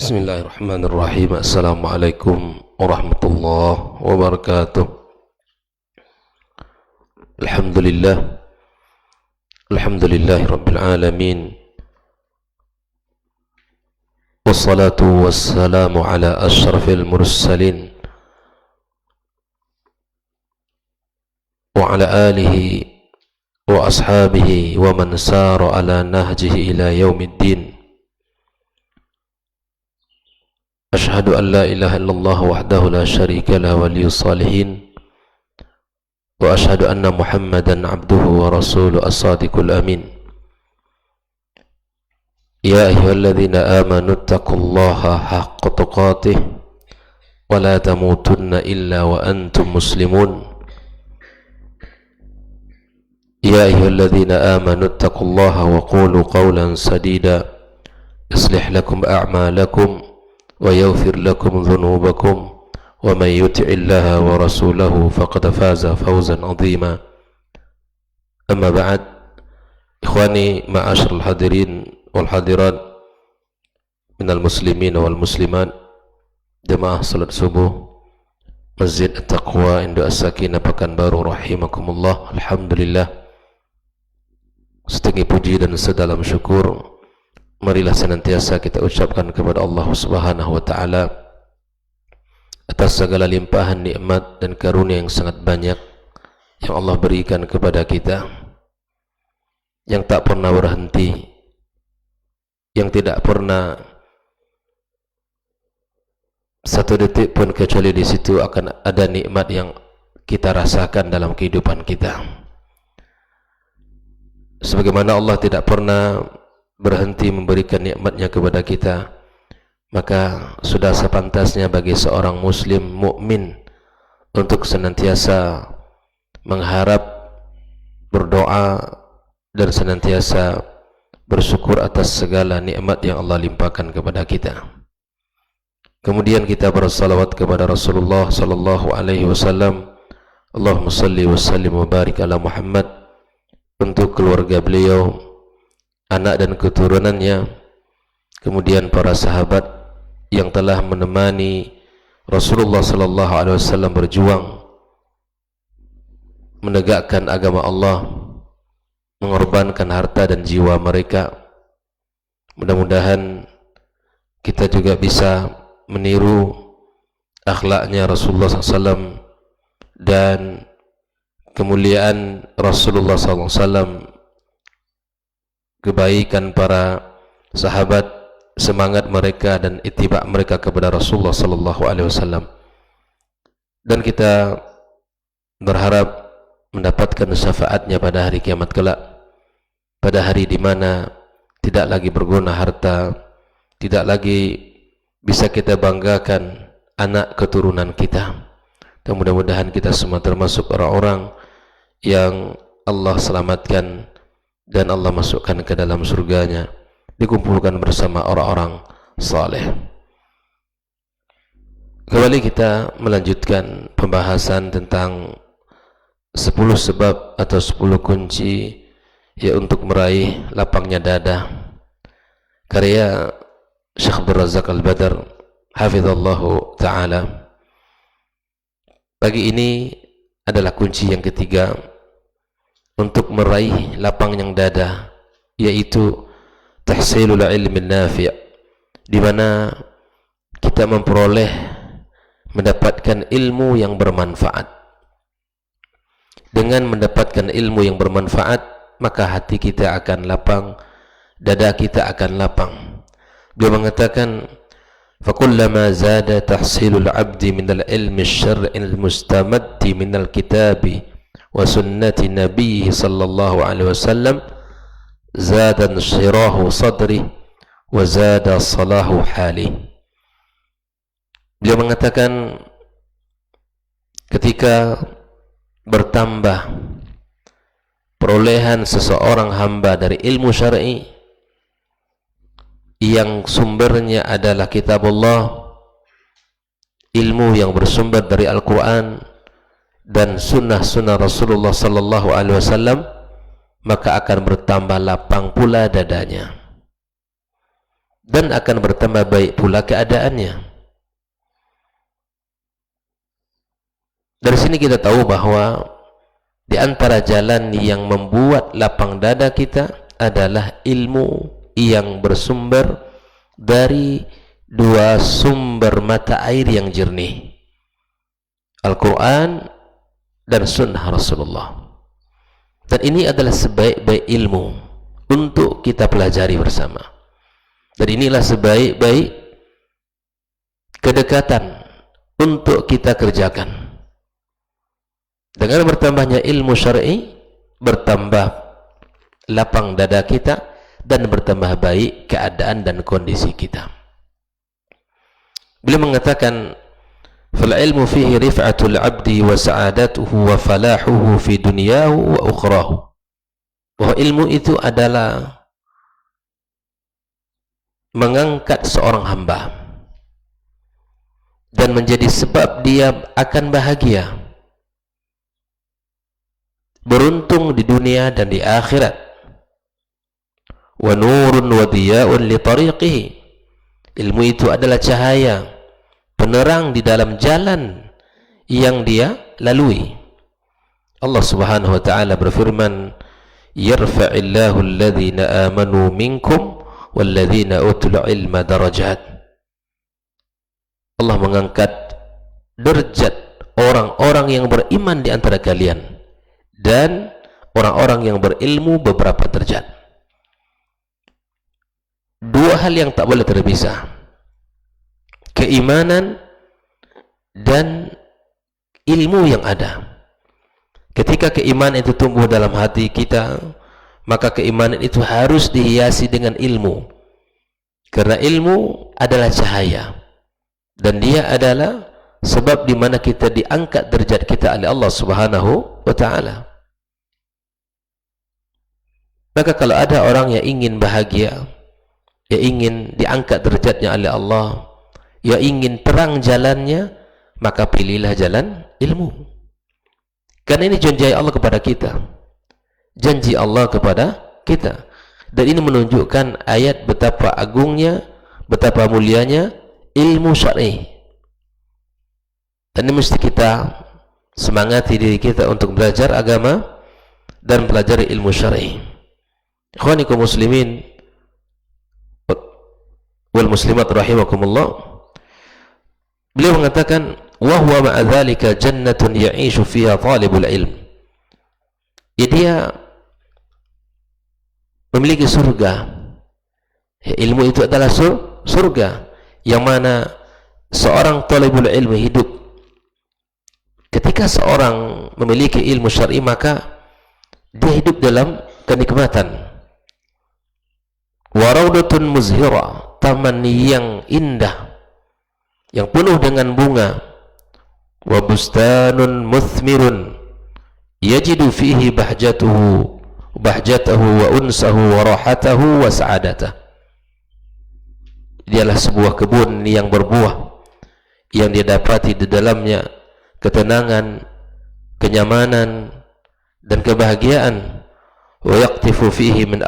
Bismillahirrahmanirrahim. Assalamualaikum warahmatullahi wabarakatuh. Alhamdulillahi rabbil alamin. Wassalatu wassalamu ala asyrafil mursalin wa ala alihi wa ashabihi wa man sara ala nahjihi ila yaumiddin. Ashhadu an la ilaha illallah wahdahu la syarika lah waliyus salihin wa ashhadu anna Muhammadan abduhu wa rasuluhu as-sadiqul amin. Ya ayyuhalladzina amanu taqullaha haqqa tuqatih wa la tamutunna illa wa antum muslimun. Ya ayyuhalladzina amanu taqullaha wa qulu qawlan sadida yuslih lakum a'malakum wa yaghfir lakum dhunubakum wa man yuti'illaha wa rasulahu faqad faza fawzan 'azima. Amma ba'd, ikhwani ma'asyiral hadirin wal hadirat minal muslimin wal muslimat, jemaah salat subuh Masjid At-Taqwa Indo As-Sakinah Pekanbaru rahimakumullah. Alhamdulillah, setinggi puji dan sedalam syukur marilah senantiasa kita ucapkan kepada Allah Subhanahu wa taala atas segala limpahan nikmat dan karunia yang sangat banyak yang Allah berikan kepada kita, yang tak pernah berhenti, yang tidak pernah satu detik pun kecuali di situ akan ada nikmat yang kita rasakan dalam kehidupan kita. Sebagaimana Allah tidak pernah berhenti memberikan nikmatnya kepada kita, maka sudah sepantasnya bagi seorang muslim mukmin untuk senantiasa mengharap, berdoa dan senantiasa bersyukur atas segala nikmat yang Allah limpahkan kepada kita. Kemudian kita bersalawat kepada Rasulullah sallallahu alaihi wasallam. Allahumma salli wa sallim wa barik ala Muhammad, untuk keluarga beliau, anak dan keturunannya, kemudian para sahabat yang telah menemani Rasulullah sallallahu alaihi wasallam berjuang menegakkan agama Allah, mengorbankan harta dan jiwa mereka. Mudah-mudahan kita juga bisa meniru akhlaknya Rasulullah SAW dan kemuliaan Rasulullah SAW, kebaikan para sahabat, semangat mereka dan ittiba mereka kepada Rasulullah sallallahu alaihi wasallam. Dan kita berharap mendapatkan syafaatnya pada hari kiamat kelak, pada hari di mana tidak lagi berguna harta, tidak lagi bisa kita banggakan anak keturunan kita. Dan mudah-mudahan kita semua termasuk orang-orang yang Allah selamatkan dan Allah masukkan ke dalam surganya, dikumpulkan bersama orang-orang saleh. Kembali kita melanjutkan pembahasan tentang 10 sebab atau 10 kunci ya untuk meraih lapangnya dada, karya Syekh Abdul Razak Al-Badr hafizallahu ta'ala. Pagi ini adalah kunci yang ketiga untuk meraih lapangnya dada, yaitu tahsilul ilmi nafi', di mana kita memperoleh, mendapatkan ilmu yang bermanfaat. Dengan mendapatkan ilmu yang bermanfaat, maka hati kita akan lapang, dada kita akan lapang. Beliau mengatakan, فَكُلَّمَا زَادَ تَحْصِيلُ الْعَبْدِ مِنَ الْعِلْمِ الشَّرْعِ الْمُسْتَمَدِّ مِنَ الْكِتَابِ وَسُنَّةِ نَبِيِّهِ صلى الله عليه وسلم زَادَ انشِرَاحُ صَدْرِهِ وَزَادَ صَلَاحُ حَالِهِ. Beliau mengatakan, ketika bertambah perolehan seseorang hamba dari ilmu syar'i yang sumbernya adalah kitab Allah, ilmu yang bersumber dari Al-Quran dan sunnah-sunnah Rasulullah sallallahu alaihi wasallam, maka akan bertambah lapang pula dadanya. dan akan bertambah baik pula keadaannya. Dari sini kita tahu bahwa di antara jalan yang membuat lapang dada kita adalah ilmu yang bersumber dari dua sumber mata air yang jernih, Al-Quran dan Sunnah Rasulullah. Dan ini adalah sebaik-baik ilmu untuk kita pelajari bersama. Dan inilah sebaik-baik kedekatan untuk kita kerjakan. Dengan bertambahnya ilmu syar'i, bertambah lapang dada kita dan bertambah baik keadaan dan kondisi kita. Beliau mengatakan, "Fal ilmu fihi rif'atul 'abdi wa sa'adatuhu wa falahuhu fi dunyahu wa ukhrahu." Bahwa ilmu itu adalah mengangkat seorang hamba dan menjadi sebab dia akan bahagia, beruntung di dunia dan di akhirat. Wa nurun wa diya'un li tariqihi. Ilmu itu adalah cahaya, penerang di dalam jalan yang dia lalui. Allah Subhanahu wa taala berfirman, "Yarfa'illahu alladhina amanu minkum walladhina utul ilma darajat." Allah mengangkat derajat orang-orang yang beriman di antara kalian dan orang-orang yang berilmu beberapa derajat. Dua hal yang tak boleh terpisah, keimanan dan ilmu yang ada. Ketika keimanan itu tumbuh dalam hati kita, maka keimanan itu harus dihiasi dengan ilmu, karena ilmu adalah cahaya dan dia adalah sebab di mana kita diangkat derajat kita oleh Allah Subhanahu wa taala. Maka kalau ada orang yang ingin bahagia, yang ingin diangkat derajatnya oleh Allah, yang ingin terang jalannya, maka pilihlah jalan ilmu. Karena ini janji Allah kepada kita. Janji Allah kepada kita. Dan ini menunjukkan ayat betapa agungnya, betapa mulianya ilmu syar'i. Dan ini mesti kita semangati diri kita untuk belajar agama dan pelajari ilmu syar'i. Ikhwanikum muslimin wal muslimat rahimakumullah. Beliau mengatakan, wa huwa ma'a dzalika jannatun ya'ishu fiha talibul ilm. Ya, dia memiliki surga. Ya, ilmu itu adalah surga yang mana seorang talibul ilmi hidup. Ketika seorang memiliki ilmu syar'i, maka dia hidup dalam kenikmatan. Wa raudatun muzhira, taman yang indah, yang penuh dengan bunga. Wa bustanun muthmirun yajidu fihi bahjatahu wa unsahu wa rahatahu wa sa'adatahu. Dialah sebuah kebun yang berbuah, yang dia dapati di dalamnya ketenangan, kenyamanan dan kebahagiaan. Wa yaqtifu fihi min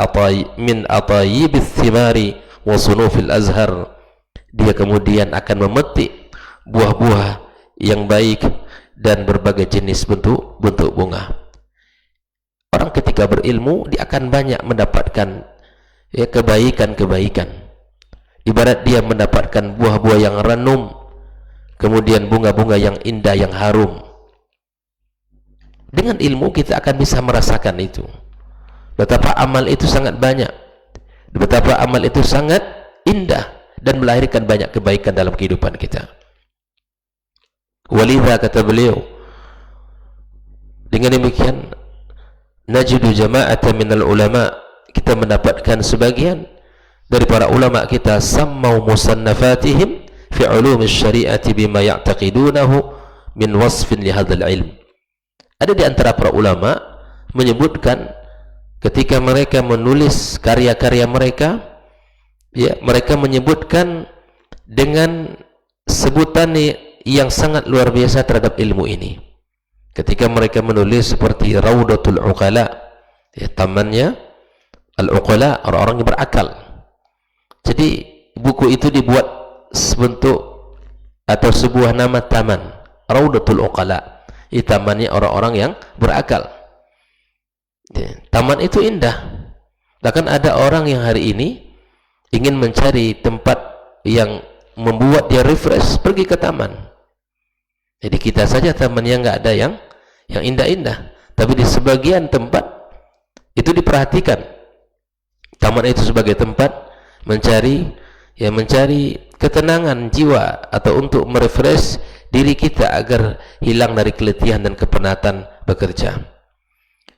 atayibith thimari wa sunufil azhar. Dia kemudian akan memetik buah-buah yang baik dan berbagai jenis bentuk bunga. Orang ketika berilmu, dia akan banyak mendapatkan kebaikan-kebaikan. Ibarat dia mendapatkan buah-buah yang ranum, kemudian bunga-bunga yang indah, yang harum. Dengan ilmu kita akan bisa merasakan itu. Betapa amal itu sangat banyak, betapa amal itu sangat indah dan melahirkan banyak kebaikan dalam kehidupan kita. Walidha, kata beliau, dengan demikian najidu jama'atan minal ulama, kita mendapatkan sebagian dari para ulama kita, sammau musannafatihim fi ulumi syari'ati bima ya'taqidunahu min wasfin li hadzal ilm. Ada di antara para ulama menyebutkan ketika mereka menulis karya-karya mereka, ya, mereka menyebutkan dengan sebutan yang sangat luar biasa terhadap ilmu ini. Ketika mereka menulis seperti Raudatul Uqala, ya, tamannya al-uqala, orang-orang yang berakal. Jadi buku itu dibuat sebentuk atau sebuah nama taman, Raudatul Uqala. Ini tamannya orang-orang yang berakal. Taman itu indah. Bahkan ada orang yang hari ini ingin mencari tempat yang membuat dia refresh, pergi ke taman. Jadi kita saja tamannya nggak ada yang indah-indah, tapi di sebagian tempat itu diperhatikan taman itu sebagai tempat mencari ketenangan jiwa atau untuk merefresh diri kita agar hilang dari keletihan dan kepenatan bekerja.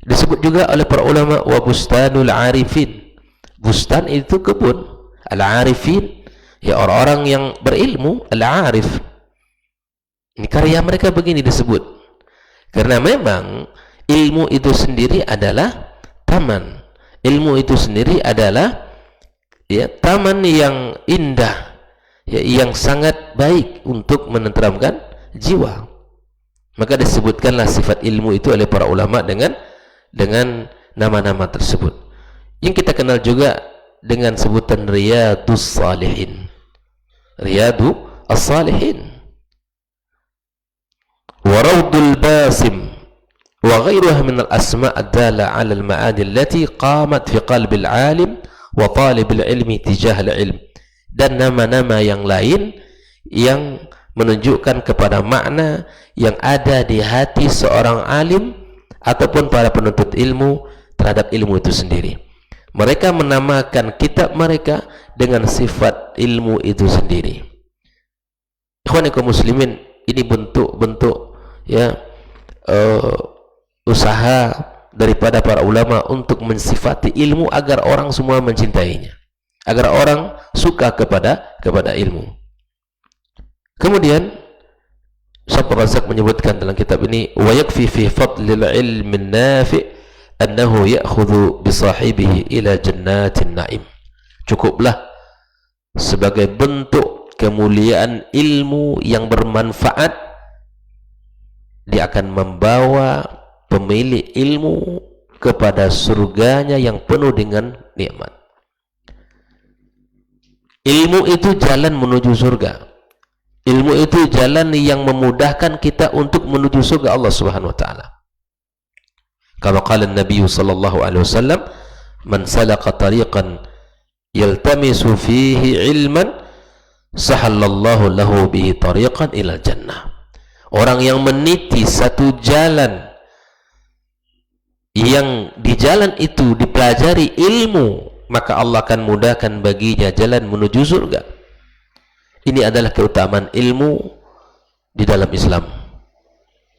Disebut juga oleh para ulama wa bustanul arifin. Bustan itu kebun. Al-arifin ya orang-orang yang berilmu, al-arif. Ini karya mereka begini disebut. Karena memang ilmu itu sendiri adalah taman. Ilmu itu sendiri adalah taman yang indah, yang sangat baik untuk menenteramkan jiwa. Maka disebutkanlah sifat ilmu itu oleh para ulama dengan nama-nama tersebut. Yang kita kenal juga dengan sebutan Riyadus Salihin. Riyadu As-Salihin. Wa Raudul Basim wa ghairuha min al-asma' ad-dala 'ala al-ma'ani allati qamat fi qalbi al-'alim wa talib al-'ilmi tijah al-'ilm. Dan nama-nama yang lain yang menunjukkan kepada makna yang ada di hati seorang alim ataupun para penuntut ilmu terhadap ilmu itu sendiri. Mereka menamakan kitab mereka dengan sifat ilmu itu sendiri. Ikhwanikum muslimin, ini bentuk-bentuk usaha daripada para ulama untuk mensifati ilmu agar orang semua mencintainya, agar orang suka kepada ilmu. Kemudian Syekh Razak menyebutkan dalam kitab ini, wa yakfi fi fadlil ilmi nafi' annahu ya'khudhu bi sahibihi ila jannatin na'im. Cukuplah sebagai bentuk kemuliaan ilmu yang bermanfaat, dia akan membawa pemilik ilmu kepada surganya yang penuh dengan nikmat. Ilmu itu jalan menuju surga. Ilmu itu jalan yang memudahkan kita untuk menuju surga Allah Subhanahu wa taala. Kama qala Nabi sallallahu alaihi wasallam, "Man salaka tariqan yaltamisu fihi ilman, sahallallahu lahu bihi tariqan ilal jannah." Orang yang meniti satu jalan yang di jalan itu dipelajari ilmu, maka Allah akan mudahkan baginya jalan menuju surga. Ini adalah keutamaan ilmu di dalam Islam.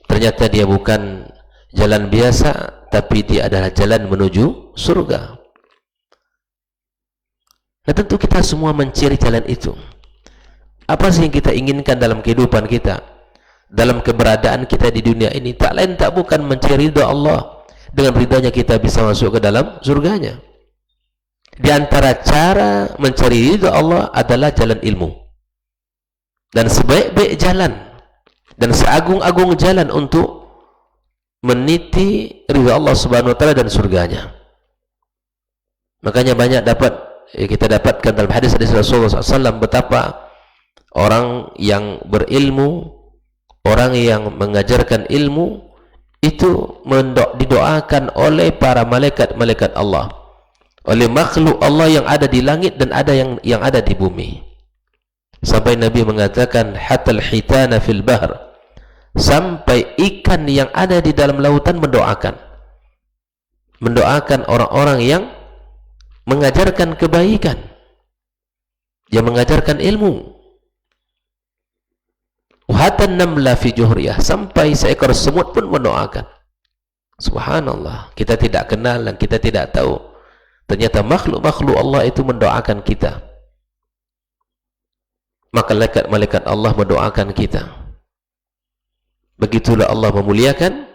Ternyata dia bukan jalan biasa, tapi dia adalah jalan menuju surga. Nah, tentu kita semua mencari jalan itu. Apa sih yang kita inginkan dalam kehidupan kita, dalam keberadaan kita di dunia ini? Tak lain tak bukan mencari ridha Allah. Dengan ridhanya kita bisa masuk ke dalam surganya. Di antara cara mencari ridha Allah adalah jalan ilmu. Dan sebaik-baik jalan dan seagung-agung jalan untuk meniti ridha Allah Subhanahu wa taala dan surganya. Makanya banyak kita dapatkan dalam hadis Rasulullah SAW betapa orang yang berilmu, orang yang mengajarkan ilmu itu didoakan oleh para malaikat-malaikat Allah, oleh makhluk Allah yang ada di langit dan ada yang ada di bumi. Sampai Nabi mengatakan hatal hitana fil bahr, sampai ikan yang ada di dalam lautan mendoakan orang-orang yang mengajarkan kebaikan, yang mengajarkan ilmu. Wahatan namla fi juhriyah, sampai seekor semut pun mendoakan. Subhanallah, kita tidak kenal dan kita tidak tahu, ternyata makhluk-makhluk Allah itu mendoakan kita. Maka malaikat Allah mendoakan kita. Begitulah Allah memuliakan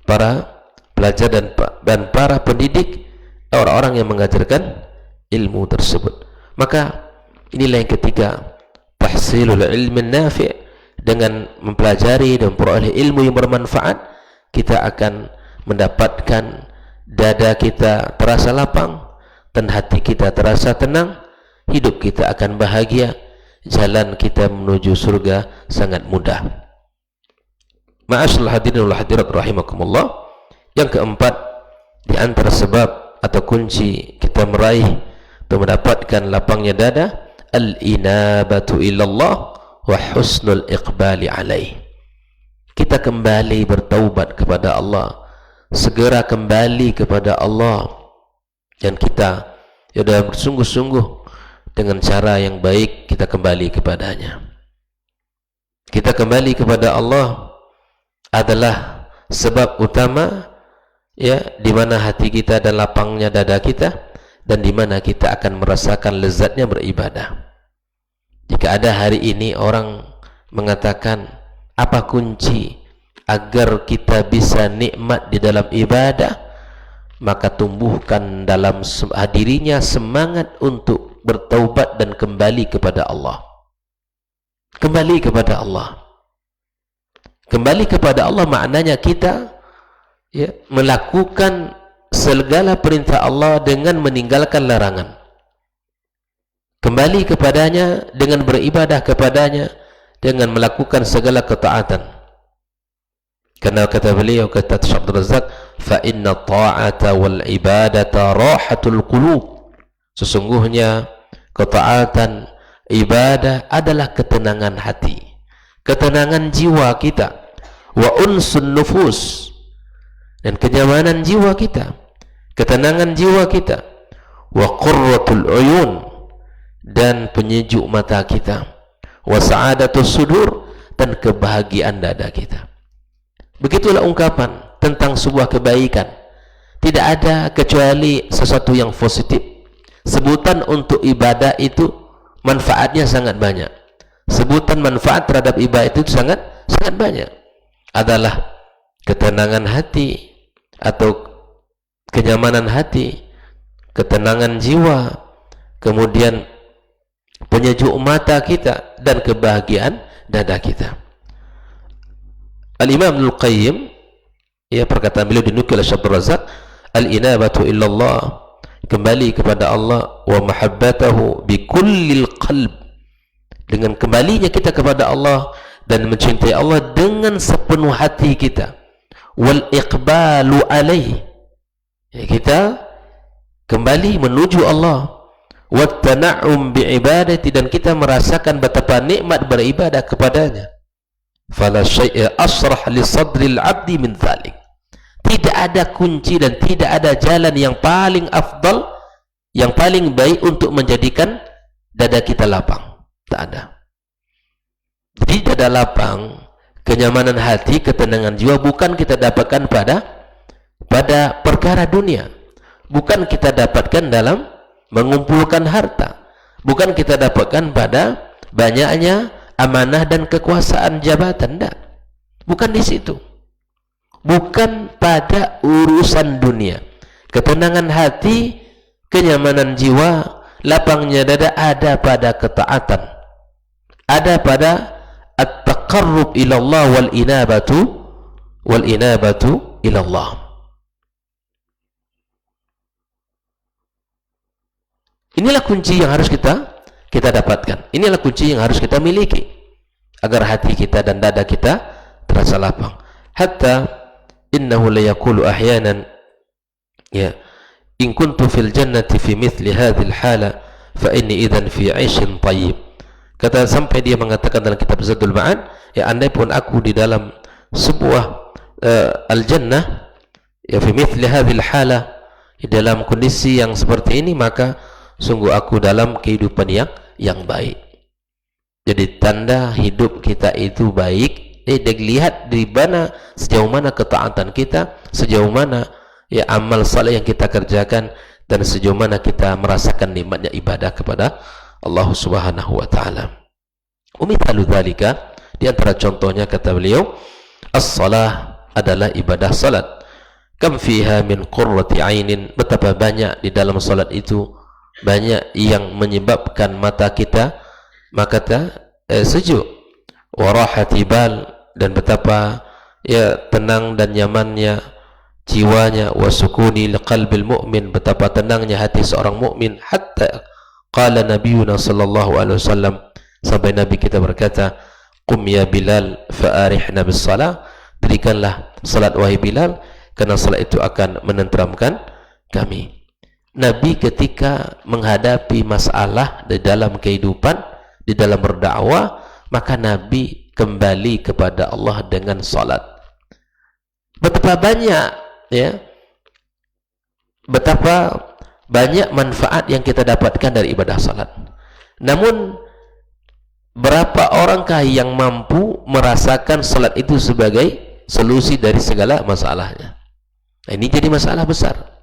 para pelajar dan para pendidik, orang-orang yang mengajarkan ilmu tersebut. Maka inilah yang ketiga, tahsilul ilmi nafi'. Dengan mempelajari dan memperoleh ilmu yang bermanfaat, kita akan mendapatkan dada kita terasa lapang dan hati kita terasa tenang. hidup kita akan bahagia, jalan kita menuju surga sangat mudah. Ma'asyiral hadirin wal hadirat rahimakumullah. Yang keempat, di antara sebab atau kunci kita meraih atau mendapatkan lapangnya dada, al-inabatu ilallah wa husnul iqbali alaih. Kita kembali bertaubat kepada Allah, segera kembali kepada Allah, dan kita dalam bersungguh-sungguh dengan cara yang baik kita kembali kepadanya. Kita kembali kepada Allah adalah sebab utama, ya, di mana hati kita dan lapangnya dada kita, dan di mana kita akan merasakan lezatnya beribadah. Jika ada hari ini orang mengatakan apa kunci agar kita bisa nikmat di dalam ibadah, maka tumbuhkan dalam dirinya semangat untuk bertaubat dan kembali kepada Allah. Kembali kepada Allah. Kembali kepada Allah maknanya kita, ya, melakukan segala perintah Allah dengan meninggalkan larangan. Kembali kepadanya dengan beribadah kepadanya, dengan melakukan segala ketaatan. Karena kata beliau, kata Syekh Abdul Razak, fa inna ta'ata wal ibadata rahatul qulub. Sesungguhnya ketaatan, ibadah adalah ketenangan hati, ketenangan jiwa kita, wa unsun nufus, dan kenyamanan jiwa kita, ketenangan jiwa kita, wa qurratul uyun, dan penyejuk mata kita, wa sa'adatus sudur, dan kebahagiaan dada kita. Begitulah ungkapan tentang sebuah kebaikan. Tidak ada kecuali sesuatu yang positif. Sebutan untuk ibadah itu manfaatnya sangat banyak. Sebutan manfaat terhadap ibadah itu sangat banyak. Adalah ketenangan hati atau kenyamanan hati, ketenangan jiwa, kemudian penyejuk mata kita, dan kebahagiaan dada kita. Al-Imam Ibnul Qayyim, ya, perkataan beliau dinukil oleh Syekh Abdul Razak, al-inabatu illallah, kembali kepada Allah, wa mahabbatahu bi kullil qalb, dengan kembalinya kita kepada Allah dan mencintai Allah dengan sepenuh hati kita, wal iqbalu alaih, ya, kita kembali menuju Allah, wat tana'um bi ibadati, dan kita merasakan betapa nikmat beribadah kepadanya. Fala syai'a asrah li sadril abdi min dzalik. Tidak ada kunci dan tidak ada jalan yang paling afdal, yang paling baik untuk menjadikan dada kita lapang. Tak ada. Jadi dada lapang, kenyamanan hati, ketenangan jiwa bukan kita dapatkan pada perkara dunia. Bukan kita dapatkan dalam mengumpulkan harta. Bukan kita dapatkan pada banyaknya amanah dan kekuasaan jabatan. Tak. Bukan di situ. Bukan pada urusan dunia. Ketenangan hati, kenyamanan jiwa, lapangnya dada ada pada ketaatan, ada pada at-taqarrub ilallah wal inabatu ilallah. Inilah kunci yang harus kita dapatkan. Inilah kunci yang harus kita miliki agar hati kita dan dada kita terasa lapang. Hatta innahu la yaqulu ahyanan, ya, in kuntu fil jannati fi mithli hadhihi al-hala fa inni idzan fi 'aishin thayyib. Kata sampai dia mengatakan dalam kitab Zadul Ma'ad, ya, andai pun aku di dalam sebuah al-jannah, ya, fi mithli hadhihi al-hala, di dalam kondisi yang seperti ini, maka sungguh aku dalam kehidupan yang baik. Jadi tanda hidup kita itu baik, dilihat di mana, sejauh mana ketaatan kita, sejauh mana, ya, amal saleh yang kita kerjakan, dan sejauh mana kita merasakan nikmatnya ibadah kepada Allah Subhanahu wa taala. Umithalu dzalika, di antara contohnya kata beliau, as-salah adalah ibadah salat. Kam fiha min qurrati ainin, betapa banyak di dalam salat itu banyak yang menyebabkan mata kita sejuk, warahati bal, dan betapa, ya, tenang dan nyamannya jiwanya, wasukuni liqalbil mu'min, betapa tenangnya hati seorang mukmin, hatta qala nabiyuna sallallahu alaihi wasallam, sampai Nabi kita berkata, qum ya Bilal fa'arihna bis salah, berikanlah salat wahai Bilal, karena salat itu akan menenteramkan kami. Nabi ketika menghadapi masalah di dalam kehidupan, di dalam berdakwah, maka Nabi kembali kepada Allah dengan salat. Betapa banyak, ya, betapa banyak manfaat yang kita dapatkan dari ibadah salat. Namun berapa orangkah yang mampu merasakan salat itu sebagai solusi dari segala masalahnya? Nah, ini jadi masalah besar.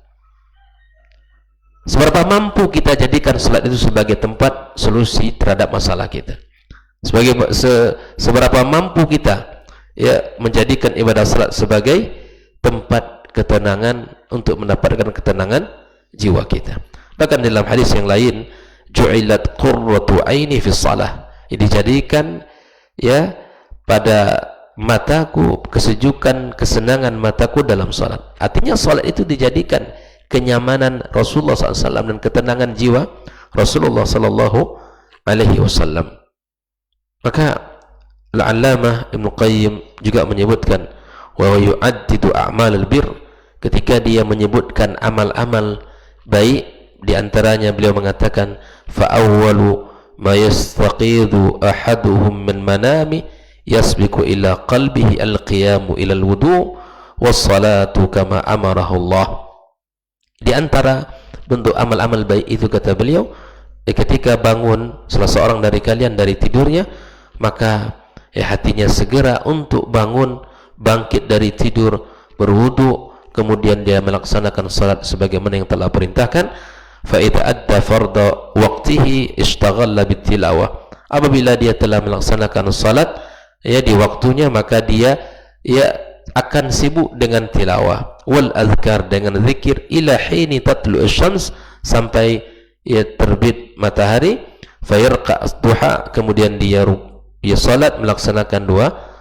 Seberapa mampu kita jadikan salat itu sebagai tempat solusi terhadap masalah kita? Seberapa mampu kita, ya, menjadikan ibadah salat sebagai tempat ketenangan untuk mendapatkan ketenangan jiwa kita. Bahkan dalam hadis yang lain, ju'ilat qurratu aini fi shalah, dijadikan, ya, pada mataku kesejukan, kesenangan mataku dalam salat. Artinya salat itu dijadikan kenyamanan Rasulullah SAW dan ketenangan jiwa Rasulullah Sallallahu Alaihi Wasallam. Maka Al-Allamah Ibn Qayyim juga menyebutkan, wa yu'addidu a'mal al-bir, ketika dia menyebutkan amal-amal baik, di antaranya beliau mengatakan, fa awwalu ma yastaqidu ahaduhum min manami yasbiqu ila qalbihi al-qiyamu ila al-wudu was-salatu kama amarahu Allah. Di antara bentuk amal-amal baik itu, kata beliau, ketika bangun salah seorang dari kalian dari tidurnya, maka hatinya segera untuk bangun, bangkit dari tidur, berwudu, kemudian dia melaksanakan salat sebagaimana yang telah perintahkan. Fa idza adda fardha waqtihi ishtaghala bitilawah, apabila dia telah melaksanakan salat, ya, di waktunya, maka dia, ya, akan sibuk dengan tilawah, wal azkar, dengan zikir, ila hini tatlu asyams, sampai, ya, terbit matahari, fayarqa duha, kemudian dia salat, melaksanakan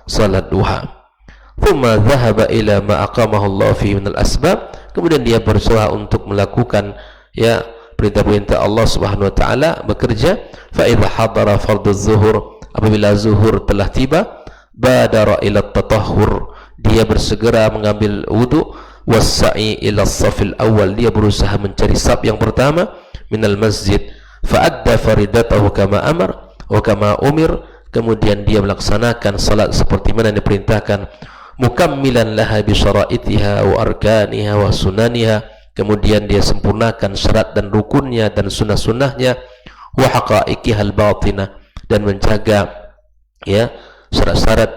salat duha. Thumma dhahaba ila ma aqamahu Allah fi min al-asbab, kemudian dia berusaha untuk melakukan, ya, perintah-perintah Allah Subhanahu wa taala, bekerja. Fa idza hadara fardhu zuhur, apabila zuhur telah tiba, badara ila tatahhur, dia bersegera mengambil wudu, wassa'i ila safil awal, dia berusaha mencari saf yang pertama, minal masjid, fa'adda faridatahu kama amar wa kama umir, kemudian dia melaksanakan salat seperti mana yang diperintahkan, mukammilan laha bi syara'itiha wa arkaniha wa sunaniha, kemudian dia sempurnakan syarat dan rukunnya dan sunnah-sunnahnya, wa haqa'iqihal batinah, dan menjaga, ya, syarat-syarat,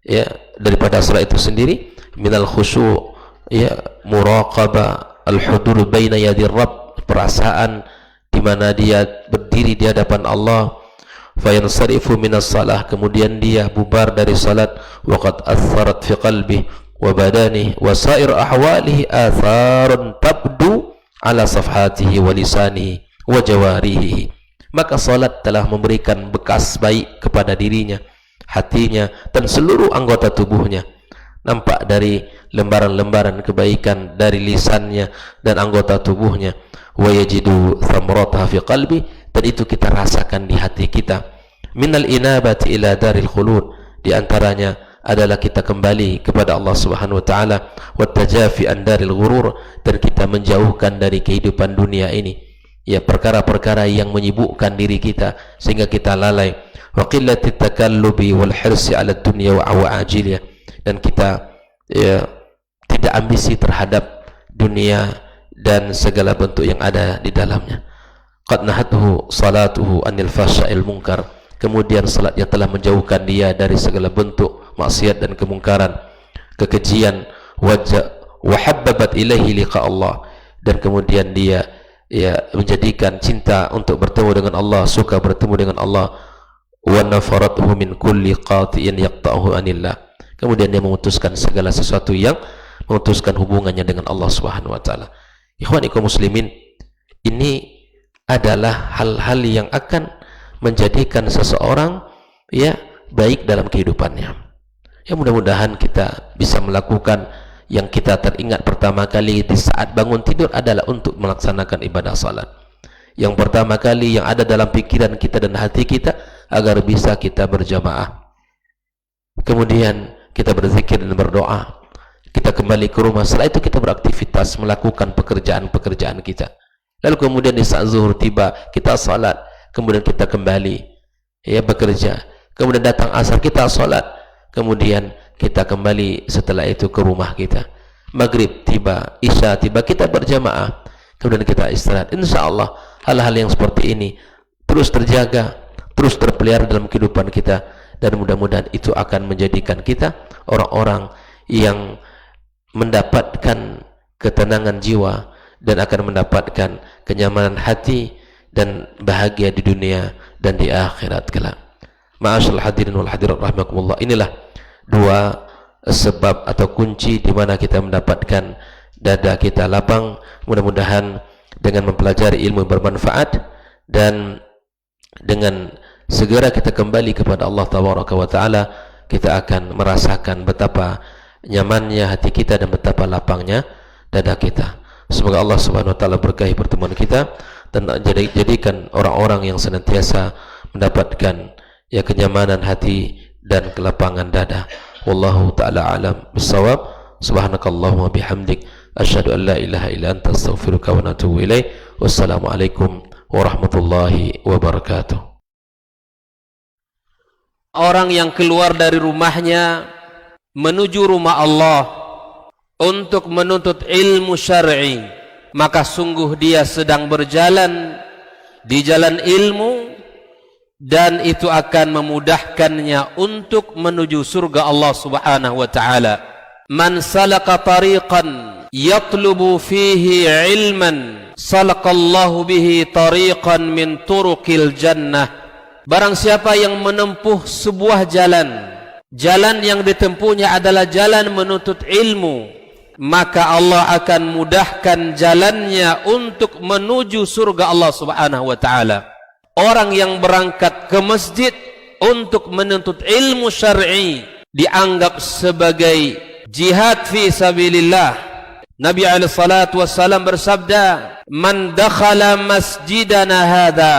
ya, daripada salat itu sendiri, minal khusyu', ya, muraqabah, al-hudur baina yadir rabb, perasaan di mana dia berdiri di hadapan Allah, fayansarifu minas salah, kemudian dia bubar dari salat, waqad atharat fi qalbi wa badani wa sair ahwalihi atharun tabdu ala safhatihi wa lisanihi wa jawarihi, maka salat telah memberikan bekas baik kepada dirinya, hatinya, dan seluruh anggota tubuhnya. Nampak dari lembaran-lembaran kebaikan dari lisannya dan anggota tubuhnya. Wa yajidu thamrataha fi qalbi, dan itu kita rasakan di hati kita. Minal inabati ila daril khulud, di antaranya adalah kita kembali kepada Allah Subhanahu wa taala, wat tajafi an daril ghurur, dan kita menjauhkan dari kehidupan dunia ini, ya, perkara-perkara yang menyibukkan diri kita sehingga kita lalai, wa qillati takallubi wal hirsi ala dunya wa awajilnya, dan kita, ya, tidak ambisi terhadap dunia dan segala bentuk yang ada di dalamnya. Qad nahathu salatuhu anil fahsya'il munkar, kemudian salatnya telah menjauhkan dia dari segala bentuk maksiat dan kemungkaran, kekejian, wajah, wa habbabat ilaihi liqa Allah, dan kemudian dia, ya, menjadikan cinta untuk bertemu dengan Allah, suka bertemu dengan Allah, wa nafarathu min kulli qati'in yaqta'uhu anillah, kemudian dia memutuskan segala sesuatu yang memutuskan hubungannya dengan Allah Subhanahu wa taala. Ikhwanikum muslimin, ini adalah hal-hal yang akan menjadikan seseorang, ya, baik dalam kehidupannya. Ya, mudah-mudahan kita bisa melakukan yang kita teringat pertama kali di saat bangun tidur adalah untuk melaksanakan ibadah salat. yang pertama kali yang ada dalam pikiran kita dan hati kita agar bisa kita berjamaah. Kemudian kita berzikir dan berdoa, kita kembali ke rumah, setelah itu kita beraktivitas melakukan pekerjaan-pekerjaan kita. Lalu kemudian di saat zuhur tiba kita salat, kemudian kita kembali ya bekerja, kemudian datang asar kita salat, kemudian kita kembali setelah itu ke rumah kita. Maghrib tiba, isya tiba, kita berjamaah, kemudian kita istirahat. Insyaallah hal-hal yang seperti ini terus terjaga, terus terpelihara dalam kehidupan kita, dan mudah-mudahan itu akan menjadikan kita orang-orang yang mendapatkan ketenangan jiwa dan akan mendapatkan kenyamanan hati dan bahagia di dunia dan di akhirat kelak. Ma'asyiral hadirin wal hadirat rahimakumullah, inilah dua sebab atau kunci di mana kita mendapatkan dada kita lapang. Mudah-mudahan dengan mempelajari ilmu yang bermanfaat dan dengan segera kita kembali kepada Allah Tabaraka wa Ta'ala, kita akan merasakan betapa nyamannya hati kita dan betapa lapangnya dada kita. Semoga Allah Subhanahu wa Ta'ala berkahi pertemuan kita dan jadikan orang-orang yang senantiasa mendapatkan ya kenyamanan hati dan kelapangan dada. Wallahu ta'ala alam bisawab. Subhanakallahumma bihamdik asyhadu an la ilaha illa anta astaghfiruka wa atubu ilaik. Wassalamualaikum warahmatullahi wabarakatuh. Orang yang keluar dari rumahnya menuju rumah Allah untuk menuntut ilmu syar'i, maka sungguh dia sedang berjalan di jalan ilmu, dan itu akan memudahkannya untuk menuju surga Allah Subhanahu wa Ta'ala. Man salaka tariqan yatlubu fihi ilman salakallahu bihi tariqan min turuqil jannah. Barang siapa yang menempuh sebuah jalan, jalan yang ditempuhnya adalah jalan menuntut ilmu, maka Allah akan mudahkan jalannya untuk menuju surga Allah Subhanahu wa Ta'ala. Orang yang berangkat ke masjid untuk menuntut ilmu syar'i dianggap sebagai jihad fi sabilillah. Nabi alaihi salatu wassalam bersabda, "Man dakhala masjidana hadza,"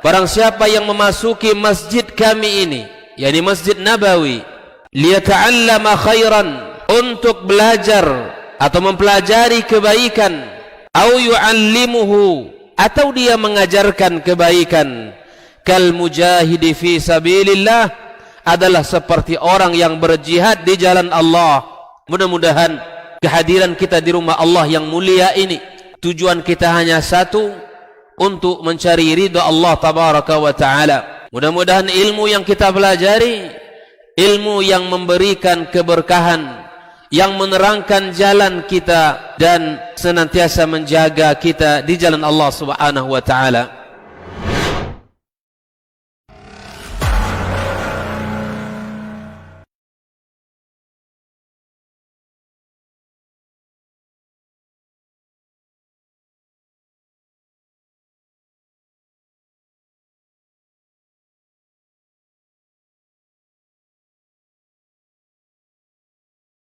barang siapa yang memasuki masjid kami ini, yakni Masjid Nabawi, liyata'allama khairan, untuk belajar atau mempelajari kebaikan, au yu'allimuhu, atau dia mengajarkan kebaikan, kal mujahidi fi sabilillah, adalah seperti orang yang berjihad di jalan Allah. Mudah-mudahan kehadiran kita di rumah Allah yang mulia ini, tujuan kita hanya satu, untuk mencari ridha Allah Tabaraka wa Ta'ala. Mudah-mudahan ilmu yang kita pelajari, ilmu yang memberikan keberkahan, yang menerangkan jalan kita dan senantiasa menjaga kita di jalan Allah Subhanahu wa Ta'ala.